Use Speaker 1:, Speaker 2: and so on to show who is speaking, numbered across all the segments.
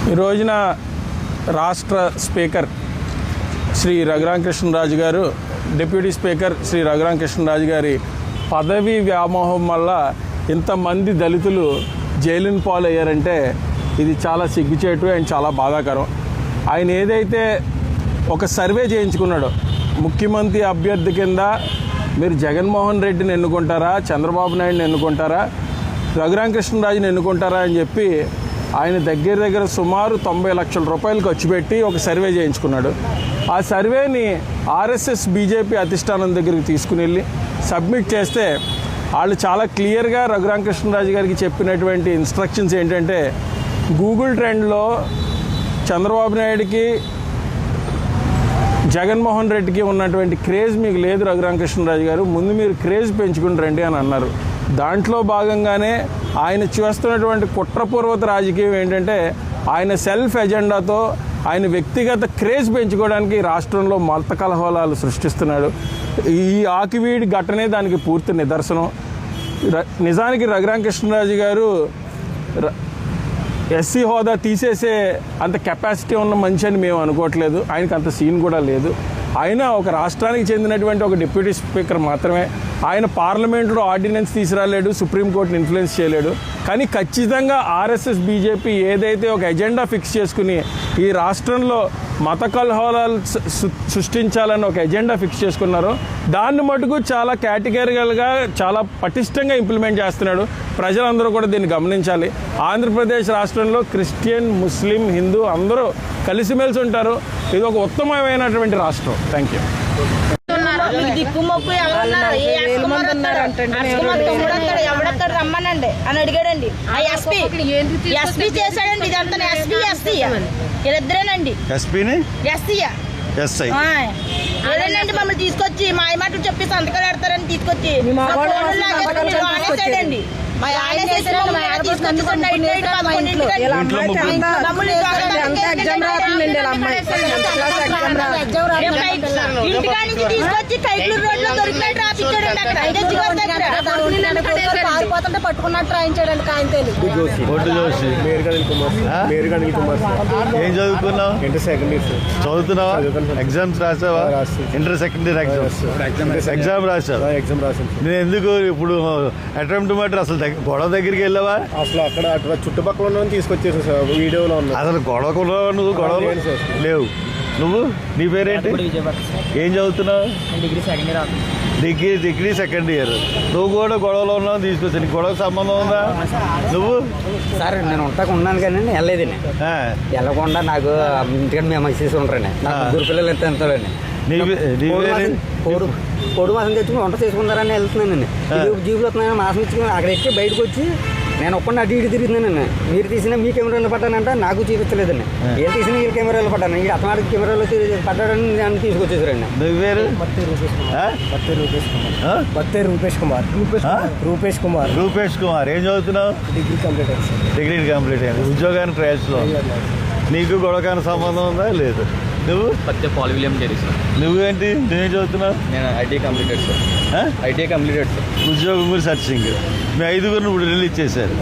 Speaker 1: ఈ రోజున రాష్ట్ర స్పీకర్ శ్రీ రఘురామకృష్ణరాజు గారు, డిప్యూటీ స్పీకర్ శ్రీ రఘురామకృష్ణరాజు గారి పదవి వ్యామోహం వల్ల ఇంతమంది దళితులు జైలుని పాలయ్యారంటే ఇది చాలా సిగ్గుచేటు అండ్ చాలా బాధాకరం. ఆయన ఏదైతే ఒక సర్వే చేయించుకున్నాడో, ముఖ్యమంత్రి అభ్యర్థి కింద మీరు జగన్మోహన్ రెడ్డిని ఎన్నుకుంటారా, చంద్రబాబు నాయుడిని ఎన్నుకుంటారా, రఘురామకృష్ణరాజుని ఎన్నుకుంటారా అని చెప్పి ఆయన దగ్గర సుమారు 90 లక్షల రూపాయలు ఖర్చు పెట్టి ఒక సర్వే చేయించుకున్నాడు. ఆ సర్వేని ఆర్ఎస్ఎస్ బీజేపీ అధిష్టానం దగ్గరికి తీసుకుని వెళ్ళి సబ్మిట్ చేస్తే వాళ్ళు చాలా క్లియర్గా రఘురామకృష్ణరాజు గారికి చెప్పినటువంటి ఇన్స్ట్రక్షన్స్ ఏంటంటే, గూగుల్ ట్రెండ్లో చంద్రబాబు నాయుడికి జగన్మోహన్ రెడ్డికి ఉన్నటువంటి క్రేజ్ మీకు లేదు రఘురామకృష్ణరాజు గారు, ముందు మీరు క్రేజ్ పెంచుకుని రండి అని అన్నారు. దాంట్లో భాగంగానే ఆయన చేస్తున్నటువంటి కుట్రపూర్వక రాజకీయం ఏంటంటే, ఆయన సెల్ఫ్ ఎజెండాతో ఆయన వ్యక్తిగత క్రేజ్ పెంచుకోవడానికి రాష్ట్రంలో మత కలహోలాలు సృష్టిస్తున్నాడు. ఈ ఆకివీడి ఘటనే దానికి పూర్తి నిదర్శనం. నిజానికి రఘురామకృష్ణరాజు గారు ఎస్సీ హోదా తీసేసే అంత కెపాసిటీ ఉన్న మనిషి అని మేము అనుకోవట్లేదు. ఆయనకు అంత సీన్ కూడా లేదు. ఆయన ఒక రాష్ట్రానికి చెందినటువంటి ఒక డిప్యూటీ స్పీకర్ మాత్రమే. ఆయన పార్లమెంట్లో ఆర్డినెన్స్ తీసుకురాలేడు, సుప్రీంకోర్టుని ఇన్ఫ్లుయెన్స్ చేయలేడు. కానీ ఖచ్చితంగా ఆర్ఎస్ఎస్ బీజేపీ ఏదైతే ఒక ఎజెండా ఫిక్స్ చేసుకుని ఈ రాష్ట్రంలో మత కలహాలు సృష్టించాలని ఒక ఎజెండా ఫిక్స్ చేసుకున్నారో దాన్ని మటుకు చాలా కేటగిరికల్గా చాలా పటిష్టంగా ఇంప్లిమెంట్ చేస్తున్నాడు. ప్రజలందరూ కూడా దీన్ని గమనించాలి. ఆంధ్రప్రదేశ్ రాష్ట్రంలో క్రిస్టియన్, ముస్లిం, హిందూ అందరూ కలిసిమెలిసి ఉంటారు. ఇది ఒక ఉత్తమమైనటువంటి రాష్ట్రం. Thank you.
Speaker 2: ఎవడక్కడ రమ్మనండి అని అడిగాడండి. ఎస్పీ చేశాడండి. ఇదంతా ఎస్పీ ఎస్సీ వీళ్ళిద్దరేనండి. ఏదేనండి మమ్మల్ని తీసుకొచ్చి మాయమాటలు చెప్పి సంతకాలు పెడతారని తీసుకొచ్చి ఆనేసాడండి. ఇంటికా నుంచి తీసుకొచ్చి కైకలూరు రోడ్ లో దొరికినట్టు పారిపోతుంటే పట్టుకున్నట్టు రాయించాడండి.
Speaker 3: ఏం చదువుకున్నావు? ఇంటర్ సెకండ్ ఇయర్ చదువుతున్నావా? ఎగ్జామ్స్ రాసావా? ఇంటర్ సెకండ్ ఇయర్ ఎగ్జామ్ రాసావా? ఎగ్జామ్ రాసాను. నేను ఎందుకు ఇప్పుడు అటెంప్ట్ మాట అసలు గొడవ దగ్గరికి వెళ్ళావా? అసలు అక్కడ చుట్టుపక్కల ఉన్న తీసుకొచ్చేసి వీడియోలో ఉన్నా. అసలు గొడవకున్నావా? నువ్వు గొడవ లేవు. నువ్వు నీ పేరేంటి? ఏం చదువుతున్నావు? Degree second year. నువ్వు కూడా గొడవలో ఉన్నావు తీసుకొచ్చి. నీకు గొడవ సంబంధం ఉందా? నువ్వు
Speaker 4: సార్ నేను ఉంటాక ఉన్నాను కానీ వెళ్ళలేదండి. వెళ్ళకుండా నాకు ఇంటికంటే మేము చేసి ఉంటారండి. నాకు ముగ్గురు పిల్లలు ఎంత ఎంతండి. పొడు మాసం తెచ్చుకుని వంట చేసుకుంటారని వెళ్తున్నానండి. జీబులు వస్తున్నాయని మాసం ఇచ్చుకుని అక్కడ ఎక్కి బయటకు వచ్చి నేను ఒక్కడిని అటు ఇటు తిరుగుతున్నానండి. మీరు తీసినా మీ కెమెరాలో పడ్డానంటే నాకు చూపించలేదండి. ఏం తీసినా వీళ్ళ కెమెరాలో పడ్డాను. ఈ అతనాడికి కెమెరాలో పడ్డాడని నన్ను తీసుకొచ్చేసారండి.
Speaker 3: రూపేష్ కుమార్ ఏం చదువుతున్నావు? డిగ్రీ కంప్లీట్ అయింది. ఉద్యోగానికి ట్రయల్స్లో. నీకు గొడవకాని సంబంధం ఉందా? లేదు. నువ్వు?
Speaker 5: పాల్
Speaker 3: నువ్వేంటి? నువ్వేం చదువుతున్నావు?
Speaker 5: నేను ఐటీ కంప్లీటెడ్ సార్.
Speaker 3: ఉద్యోగం గురించి సర్చింగ్. మీ 5గురిని ఇప్పుడు రిలీజ్ చేశారు.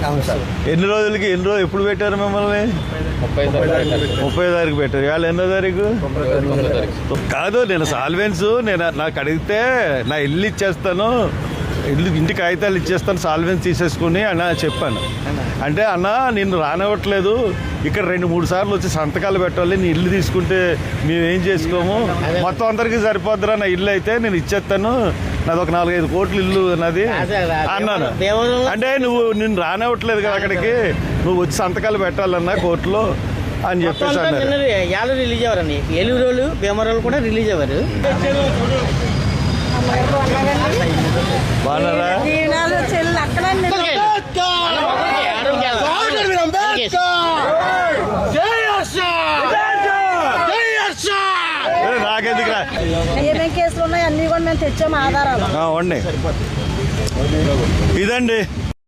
Speaker 3: ఎన్ని రోజులకి ఎప్పుడు పెట్టారు మిమ్మల్ని? 30 తారీఖు పెట్టారు. ఇవాళ ఎన్నో తారీఖు? కాదు, నేను సాల్వెన్స్ నాకు అడిగితే నా ఇల్లు ఇచ్చేస్తాను, ఇంటి కాగితాలు ఇచ్చేస్తాను, సాల్వెన్స్ తీసేసుకుని అన్న చెప్పాను. అంటే అన్న నిన్ను రానివ్వట్లేదు, ఇక్కడ 2-3 సార్లు వచ్చి సంతకాలు పెట్టాలి, నీ ఇల్లు తీసుకుంటే మేమేం చేసుకోము, మొత్తం అందరికీ సరిపోద్దురా నా ఇల్లు అయితే నేను ఇచ్చేస్తాను, నాది ఒక 4-5 కోట్ల ఇల్లు నాది అన్నాను. అంటే నిన్ను రానివ్వట్లేదు కదా అక్కడికి, నువ్వు వచ్చి సంతకాలు పెట్టాలన్నా కోర్టులో అని చెప్పేసి అన్నారు.
Speaker 4: రిలీజ్ అవ్వరండి. ఏలూరు భీమవరం కూడా రిలీజ్ అవ్వరు.
Speaker 3: బాగున్నారా? నాకెందుకురా?
Speaker 2: ఏమేం కేసులు ఉన్నాయి అన్ని కూడా మేము తెచ్చాము ఆధారాలు.
Speaker 3: ఇదండి.